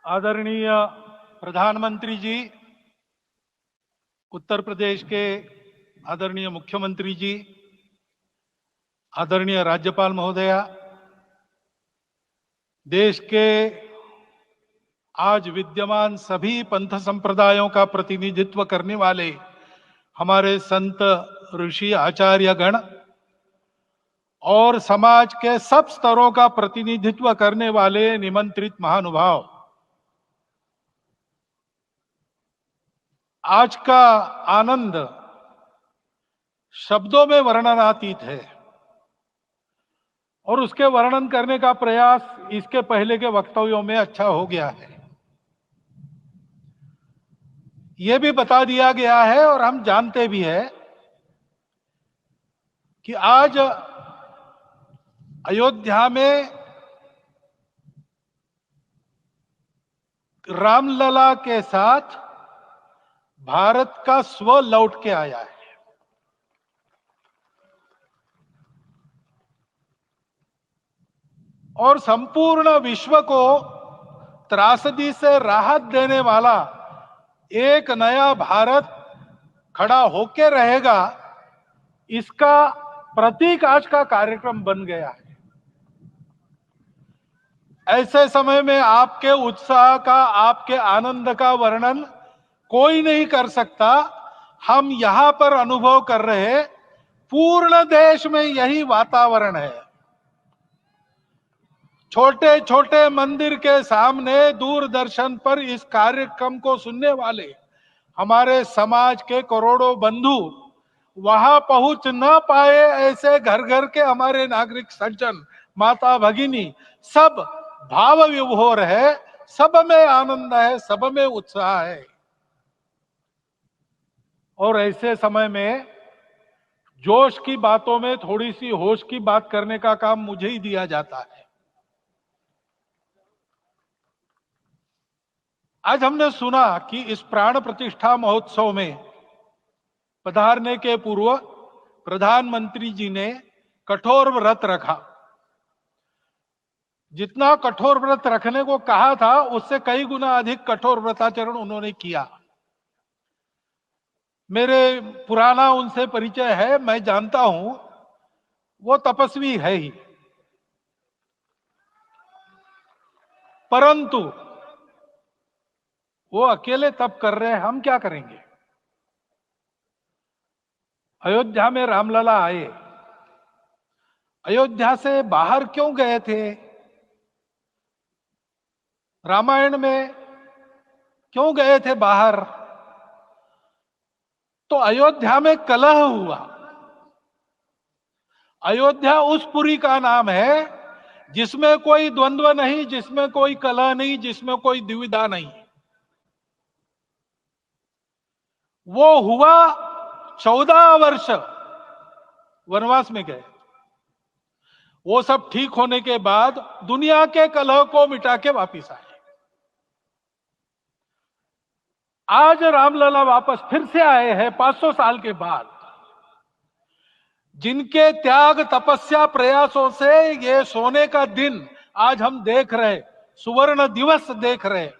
आदरणीय प्रधानमंत्री जी, उत्तर प्रदेश के आदरणीय मुख्यमंत्री जी, आदरणीय राज्यपाल महोदया, देश के आज विद्यमान सभी पंथ संप्रदायों का प्रतिनिधित्व करने वाले हमारे संत ऋषि आचार्य गण और समाज के सब स्तरों का प्रतिनिधित्व करने वाले निमंत्रित महानुभाव, आज का आनंद शब्दों में वर्णनातीत है और उसके वर्णन करने का प्रयास इसके पहले के वक्तव्यों में अच्छा हो गया है। यह भी बता दिया गया है और हम जानते भी हैं कि आज अयोध्या में रामलला के साथ भारत का स्व लौट के आया है। और संपूर्ण विश्व को त्रासदी से राहत देने वाला एक नया भारत खड़ा होके रहेगा, इसका प्रतीक आज का कार्यक्रम बन गया है। ऐसे समय में आपके उत्साह का, आपके आनंद का वर्णन कोई नहीं कर सकता। हम यहां पर अनुभव कर रहे, पूर्ण देश में यही वातावरण है। छोटे छोटे मंदिर के सामने दूरदर्शन पर इस कार्यक्रम को सुनने वाले हमारे समाज के करोड़ों बंधु वहां पहुंच न पाए, ऐसे घर घर के हमारे नागरिक सज्जन, माता भगिनी सब भाव विभोर है, सब में आनंद है, सब में उत्साह है। और ऐसे समय में जोश की बातों में थोड़ी सी होश की बात करने का काम मुझे ही दिया जाता है। आज हमने सुना कि इस प्राण प्रतिष्ठा महोत्सव में पधारने के पूर्व प्रधानमंत्री जी ने कठोर व्रत रखा। जितना कठोर व्रत रखने को कहा था, उससे कई गुना अधिक कठोर व्रताचरण उन्होंने किया। मेरे पुराना उनसे परिचय है, मैं जानता हूं वो तपस्वी है ही, परंतु वो अकेले तप कर रहे हैं, हम क्या करेंगे। अयोध्या में रामलला आए, अयोध्या से बाहर क्यों गए थे? रामायण में क्यों गए थे बाहर? तो अयोध्या में कलह हुआ। अयोध्या उस पुरी का नाम है जिसमें कोई द्वंद्व नहीं, जिसमें कोई कलह नहीं, जिसमें कोई दुविधा नहीं। वो हुआ 14 वर्ष वनवास में गए। वो सब ठीक होने के बाद दुनिया के कलह को मिटा के वापिस आए। आज रामलला वापस फिर से आए हैं 500 साल के बाद। जिनके त्याग, तपस्या, प्रयासों से ये सोने का दिन आज हम देख रहे, सुवर्ण दिवस देख रहे,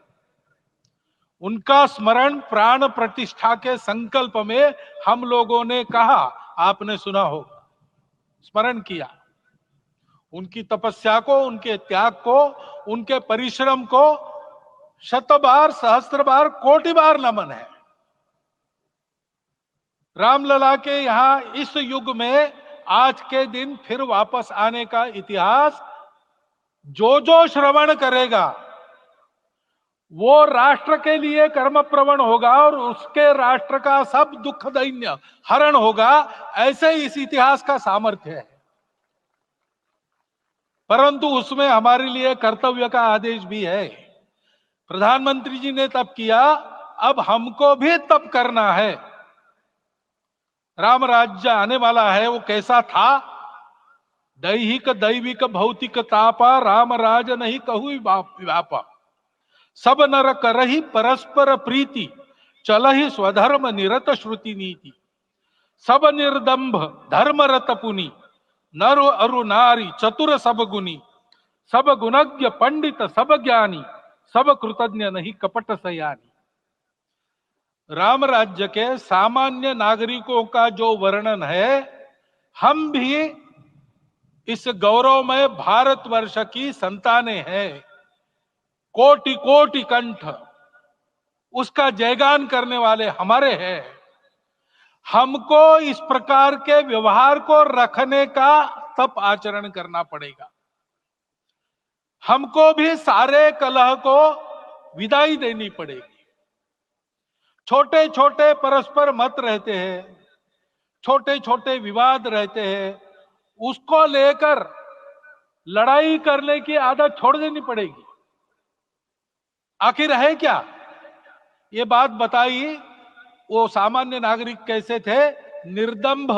उनका स्मरण प्राण प्रतिष्ठा के संकल्प में हम लोगों ने कहा, आपने सुना होगा, स्मरण किया। उनकी तपस्या को, उनके त्याग को, उनके परिश्रम को शत बार, सहस्त्र बार, कोटि बार नमन है। रामलला के यहां इस युग में आज के दिन फिर वापस आने का इतिहास जो जो श्रवण करेगा वो राष्ट्र के लिए कर्म प्रवण होगा और उसके राष्ट्र का सब दुख दैन्य हरण होगा। ऐसे इस इतिहास का सामर्थ्य है। परंतु उसमें हमारे लिए कर्तव्य का आदेश भी है। प्रधानमंत्री जी ने तप किया, अब हमको भी तप करना है। राम राज्य आने वाला है, वो कैसा था? दैहिक दैविक भौतिक तापा, राम राज नहीं कहु व्यापा। सब नर करहि परस्पर प्रीति, चलहि स्वधर्म निरत श्रुति नीति। सब निर्दंभ धर्म रत पुनि, नर अरु नारी चतुर सब गुनी। सब गुणज्ञ पंडित सब ज्ञानी, सब कृतज्ञ नहीं कपट सयानी। राम राज्य के सामान्य नागरिकों का जो वर्णन है, हम भी इस गौरवमय भारतवर्ष की संतानें हैं। कोटि कोटि कंठ उसका जयगान करने वाले हमारे हैं। हमको इस प्रकार के व्यवहार को रखने का तप आचरण करना पड़ेगा। हमको भी सारे कलह को विदाई देनी पड़ेगी। छोटे छोटे परस्पर मत रहते हैं, छोटे छोटे विवाद रहते हैं, उसको लेकर लड़ाई करने की आदत छोड़ देनी पड़ेगी। आखिर है क्या? ये बात बताई। वो सामान्य नागरिक कैसे थे? निर्दंभ,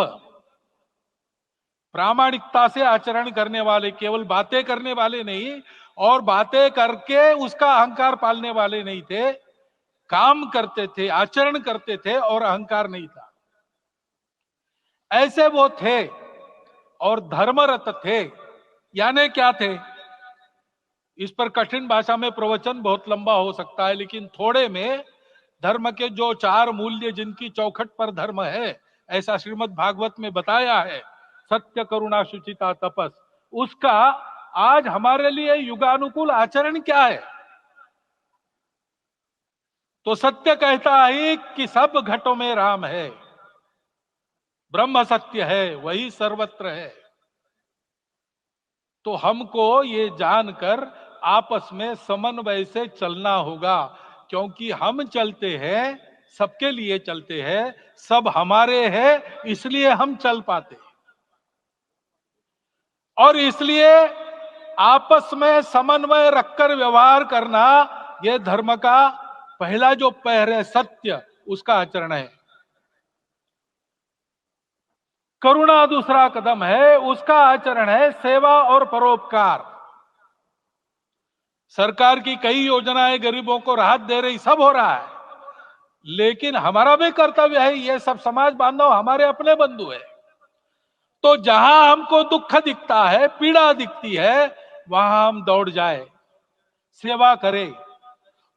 प्रामाणिकता से आचरण करने वाले, केवल बातें करने वाले नहीं और बातें करके उसका अहंकार पालने वाले नहीं थे। काम करते थे, आचरण करते थे और अहंकार नहीं था, ऐसे वो थे। और धर्मरत थे, यानी क्या थे? इस पर कठिन भाषा में प्रवचन बहुत लंबा हो सकता है, लेकिन थोड़े में धर्म के जो 4 मूल्य जिनकी चौखट पर धर्म है, ऐसा श्रीमद् भागवत में बताया है, सत्य करुणा शुचिता तपस, उसका आज हमारे लिए युगानुकूल आचरण क्या है? तो सत्य कहता है कि सब घटों में राम है, ब्रह्म सत्य है, वही सर्वत्र है। तो हमको ये जानकर आपस में समन्वय से चलना होगा, क्योंकि हम चलते हैं, सबके लिए चलते हैं, सब हमारे हैं, इसलिए हम चल पाते हैं। और इसलिए आपस में समन्वय रखकर व्यवहार करना, यह धर्म का पहला जो पैर है, सत्य, उसका आचरण है। करुणा दूसरा कदम है, उसका आचरण है सेवा और परोपकार। सरकार की कई योजनाएं गरीबों को राहत दे रही, सब हो रहा है, लेकिन हमारा भी कर्तव्य है, ये सब समाज बांधव हमारे अपने बंधु है। तो जहां हमको दुख दिखता है, पीड़ा दिखती है, वहां हम दौड़ जाए, सेवा करें,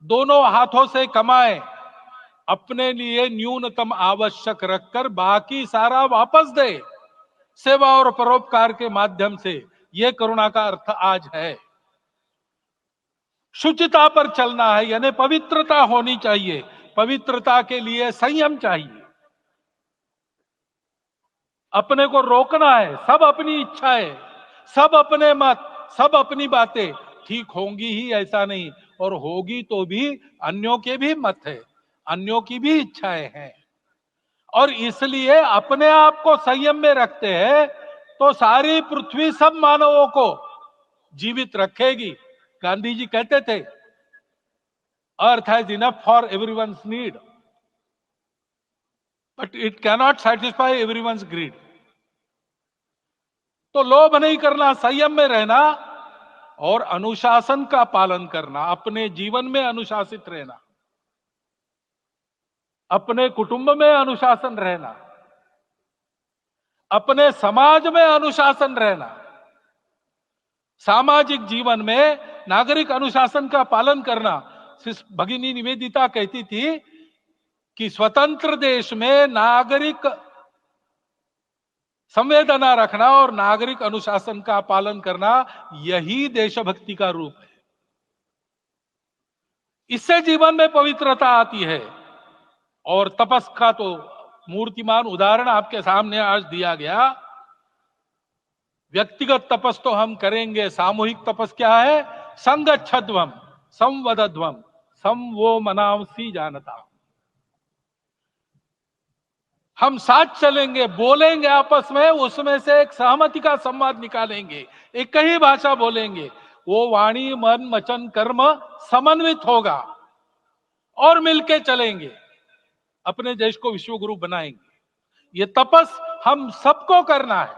दोनों हाथों से कमाएं, अपने लिए न्यूनतम आवश्यक रखकर बाकी सारा वापस दे, सेवा और परोपकार के माध्यम से। यह करुणा का अर्थ आज है। शुचिता पर चलना है, यानी पवित्रता होनी चाहिए। पवित्रता के लिए संयम चाहिए, अपने को रोकना है। सब अपनी इच्छाएं, सब अपने मत, सब अपनी बातें ठीक होंगी ही ऐसा नहीं, और होगी तो भी अन्यों के भी मत है, अन्यों की भी इच्छाएं हैं। और इसलिए अपने आप को संयम में रखते हैं तो सारी पृथ्वी सब मानवों को जीवित रखेगी। गांधी जी कहते थे, earth has enough for everyone's need, but it cannot satisfy everyone's greed. तो लोभ नहीं करना, संयम में रहना और अनुशासन का पालन करना, अपने जीवन में अनुशासित रहना, अपने कुटुंब में अनुशासन रहना, अपने समाज में अनुशासन रहना। सामाजिक जीवन में नागरिक अनुशासन का पालन करना। भगिनी निवेदिता कहती थी कि स्वतंत्र देश में नागरिक संवेदना रखना और नागरिक अनुशासन का पालन करना, यही देशभक्ति का रूप है। इससे जीवन में पवित्रता आती है। और तपस का तो मूर्तिमान उदाहरण आपके सामने आज दिया गया। व्यक्तिगत तपस तो हम करेंगे, सामूहिक तपस क्या है? संगच्छध्वम संवदध्वम सम वो मनावसी जानता। हम साथ चलेंगे, बोलेंगे आपस में, उसमें से एक सहमति का संवाद निकालेंगे, एक ही भाषा बोलेंगे, वो वाणी मन वचन कर्म समन्वित होगा और मिलके चलेंगे, अपने देश को विश्व गुरु बनाएंगे। ये तपस हम सबको करना है।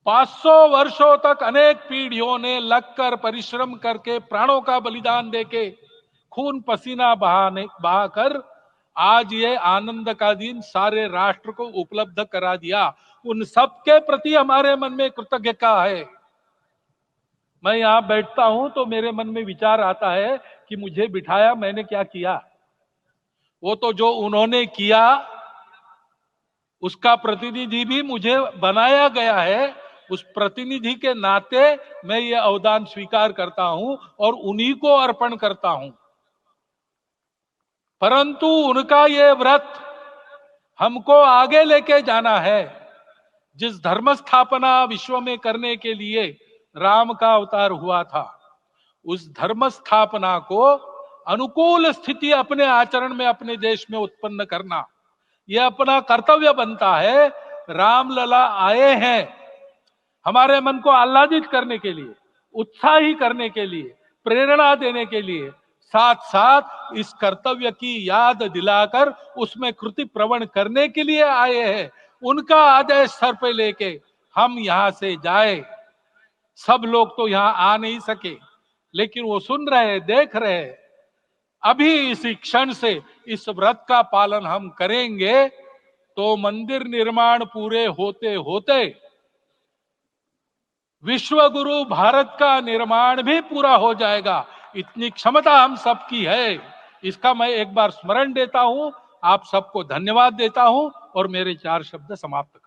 500 वर्षों तक अनेक पीढ़ियों ने लगकर परिश्रम करके, प्राणों का बलिदान देके, खून पसीना बहाकर आज ये आनंद का दिन सारे राष्ट्र को उपलब्ध करा दिया। उन सब के प्रति हमारे मन में कृतज्ञता है। मैं यहां बैठता हूं तो मेरे मन में विचार आता है कि मुझे बिठाया, मैंने क्या किया? वो तो जो उन्होंने किया उसका प्रतिनिधि भी मुझे बनाया गया है। उस प्रतिनिधि के नाते मैं ये अवदान स्वीकार करता हूं और उन्हीं को अर्पण करता हूं। परंतु उनका ये व्रत हमको आगे लेके जाना है। जिस धर्म स्थापना विश्व में करने के लिए राम का अवतार हुआ था, उस धर्म स्थापना को अनुकूल स्थिति अपने आचरण में, अपने देश में उत्पन्न करना, यह अपना कर्तव्य बनता है। रामलला आए हैं हमारे मन को आह्लादित करने के लिए, उत्साही करने के लिए, प्रेरणा देने के लिए, साथ साथ इस कर्तव्य की याद दिलाकर उसमें कृति प्रवण करने के लिए आए हैं। उनका आदेश सर पे लेके हम यहां से जाए। सब लोग तो यहां आ नहीं सके, लेकिन वो सुन रहे, देख रहे। अभी इसी क्षण से इस व्रत का पालन हम करेंगे तो मंदिर निर्माण पूरे होते होते विश्व गुरु भारत का निर्माण भी पूरा हो जाएगा। इतनी क्षमता हम सबकी है। इसका मैं एक बार स्मरण देता हूं, आप सबको धन्यवाद देता हूं और मेरे 4 शब्द समाप्त